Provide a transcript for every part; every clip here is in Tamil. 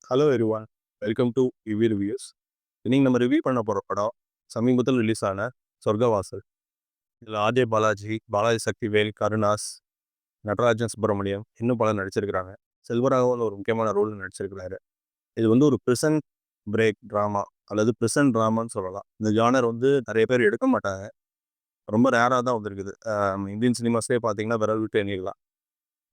Hello everyone. Welcome to review reviews. இன்னைக்கு நம்ம ரிவ்யூ பண்ண போகிற படம் சமீபத்தில் ரிலீஸ் ஆன சொர்க்கவாசல். இதில் ஆர்ஜே பாலாஜி, பாலாஜி சக்திவேல், கருணாஸ், நடராஜன் சுப்பிரமணியம் இன்னும் பலர் நடிச்சிருக்கிறாங்க. செல்வராகவன் ஒரு முக்கியமான ரோல் நடிச்சிருக்கிறாரு. இது வந்து ஒரு பிரிசன் பிரேக் ட்ராமா அல்லது பிரிசன் ட்ராமான்னு சொல்லலாம். இந்த ஜானர் வந்து நிறைய பேர் எடுக்க மாட்டாங்க. ரொம்ப ரேராக தான் வந்திருக்குது. இந்தியன் சினிமாஸ்லேயே பார்த்தீங்கன்னா விரல் விட்டு எண்ணிடலாம்.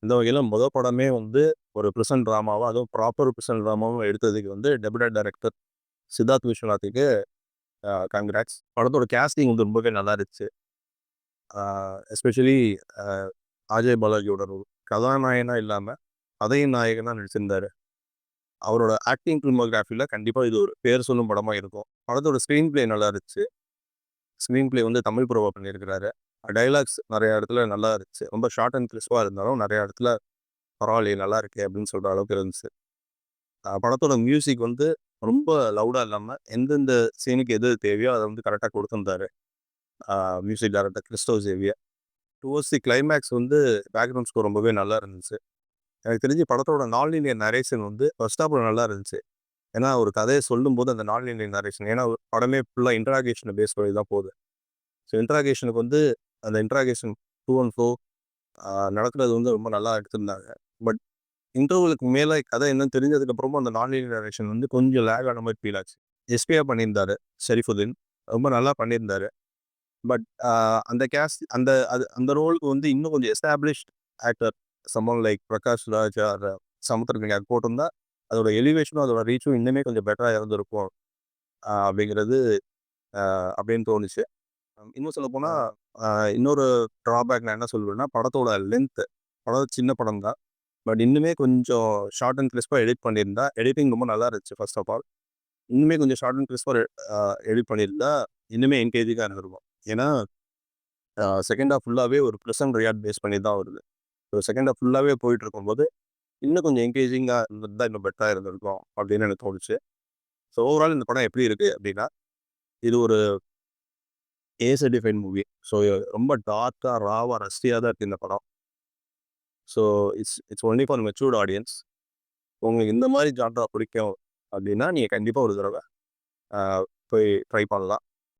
இந்த வகையில் முதல் படமே வந்து ஒரு பிரிசன் ட்ராமாவும் அதுவும் ப்ராப்பர் பிரிசன் ட்ராமாவும் எடுத்ததுக்கு வந்து டெபியூட்டட் டைரக்டர் சித்தார்த் விஸ்வநாத்துக்கு கங்க்ராட்ஸ். படத்தோட கேஸ்டிங் வந்து ரொம்பவே நல்லா இருந்துச்சு. எஸ்பெஷலி அஜய் பாலாஜியோட ரோல் கதாநாயகனா இல்லாமல் கதையின் நாயகனாக நடிச்சிருந்தாரு. அவரோட ஆக்டிங் ஃபில்மோகிராஃபியில் கண்டிப்பாக இது ஒரு பேர் சொல்லும் படமாக இருக்கும். படத்தோட ஸ்க்ரீன் பிளே நல்லா இருந்துச்சு. ஸ்க்ரீன் பிளே வந்து தமிழ் ப்ரோவா பண்ணியிருக்கிறாரு. டைலாக்ஸ் நிறைய இடத்துல நல்லா இருந்துச்சு. ரொம்ப ஷார்ட் அண்ட் கிறிஸ்பாக இருந்தாலும் நிறைய இடத்துல பரவாயில்லையே நல்லா இருக்கு அப்படின்னு சொல்கிற அளவுக்கு இருந்துச்சு. படத்தோட மியூசிக் வந்து ரொம்ப லவுடாக இல்லாமல் எந்தெந்த சீனுக்கு எது தேவையோ அதை வந்து கரெக்டாக கொடுத்துருந்தாரு music director Christo Xavier. Towards the climax வந்து பேக்ரவுண்ட் ஸ்கோர் ரொம்பவே நல்லா இருந்துச்சு. எனக்கு தெரிஞ்சு படத்தோட நான் லீனியர் நரேஷன் வந்து ஃபர்ஸ்ட் ஹாஃப்ல நல்லா இருந்துச்சு. ஏன்னா ஒரு கதையை சொல்லும்போது அந்த நான் லீனியர் நரேஷன், ஏன்னா படமே ஃபுல்லாக இன்ட்ராகேஷனை பேஸ் பண்ணி தான் போகுது. ஸோ இன்ட்ராகேஷனுக்கு வந்து அந்த இன்ட்ராகேஷன் டூ அண்ட் ஃபோ நடத்துறது வந்து ரொம்ப நல்லா எடுத்திருந்தாங்க. பட் இன்டர்வலுக்கு மேலே கதை என்னன்னு தெரிஞ்சதுக்கப்புறமும் அந்த நான் லீனியர் நரேஷன் வந்து கொஞ்சம் லேக் ஆன மாதிரி ஃபீல் ஆச்சு. எஸ்பியாக பண்ணியிருந்தாரு ஷெரீஃபுதீன், ரொம்ப நல்லா பண்ணியிருந்தாரு. பட் அந்த கேஸ்ட் அந்த ரோலுக்கு வந்து இன்னும் கொஞ்சம் established actor someone like Prakash Raj or Samuthirakani போட்டிருந்தா அதோட எலிவேஷனும் அதோட ரீச்சும் இன்னுமே கொஞ்சம் பெட்டராக இருந்திருக்கும் அப்படிங்கிறது அப்படின்னு தோணுச்சு. இன்னும் சொல்ல போனால் இன்னொரு ட்ராபேக் நான் என்ன சொல்லுவேன்னா படத்தோட லென்த்து. படம் சின்ன படம் தான், பட் இன்னுமே கொஞ்சம் ஷார்ட் அண்ட் கிறிஸ்பாக எடிட் பண்ணியிருந்தா எடிட்டிங் ரொம்ப நல்லா இருந்துச்சு. ஃபர்ஸ்ட் ஆஃப் ஆல் இன்னுமே கொஞ்சம் ஷார்ட் அண்ட் கிறிஸ்பாக எடிட் பண்ணியிருந்தா இன்னுமே என்கேஜிங்காக இருந்திருக்கும். ஏன்னா செகண்ட் ஹாஃப் ஃபுல்லாகவே ஒரு ப்ரிசன் ரியாட் பேஸ் பண்ணி தான் வருது. ஸோ செகண்ட் ஹாஃப் ஃபுல்லாகவே போயிட்டு இருக்கும்போது இன்னும் கொஞ்சம் என்கேஜிங்காக இருந்திருந்தா இன்னும் பெட்டராக இருந்திருக்கும் அப்படின்னு எனக்கு தோணுச்சு. ஸோ ஓவரால் இந்த படம் எப்படி இருக்குது அப்படின்னா, இது ஒரு ஏ சர்டிஃபைட் மூவி. ஸோ ரொம்ப டார்க்காக ராவாக ரஸ்டியாக தான் இருக்குது இந்த படம். So it's only for matured audience. உங்களுக்கு இந்த மாதிரி ஜான்ரா பிடிக்கும் அப்படின்னா நீங்கள் கண்டிப்பாக ஒரு தடவை போய் ட்ரை பண்ணலாம்.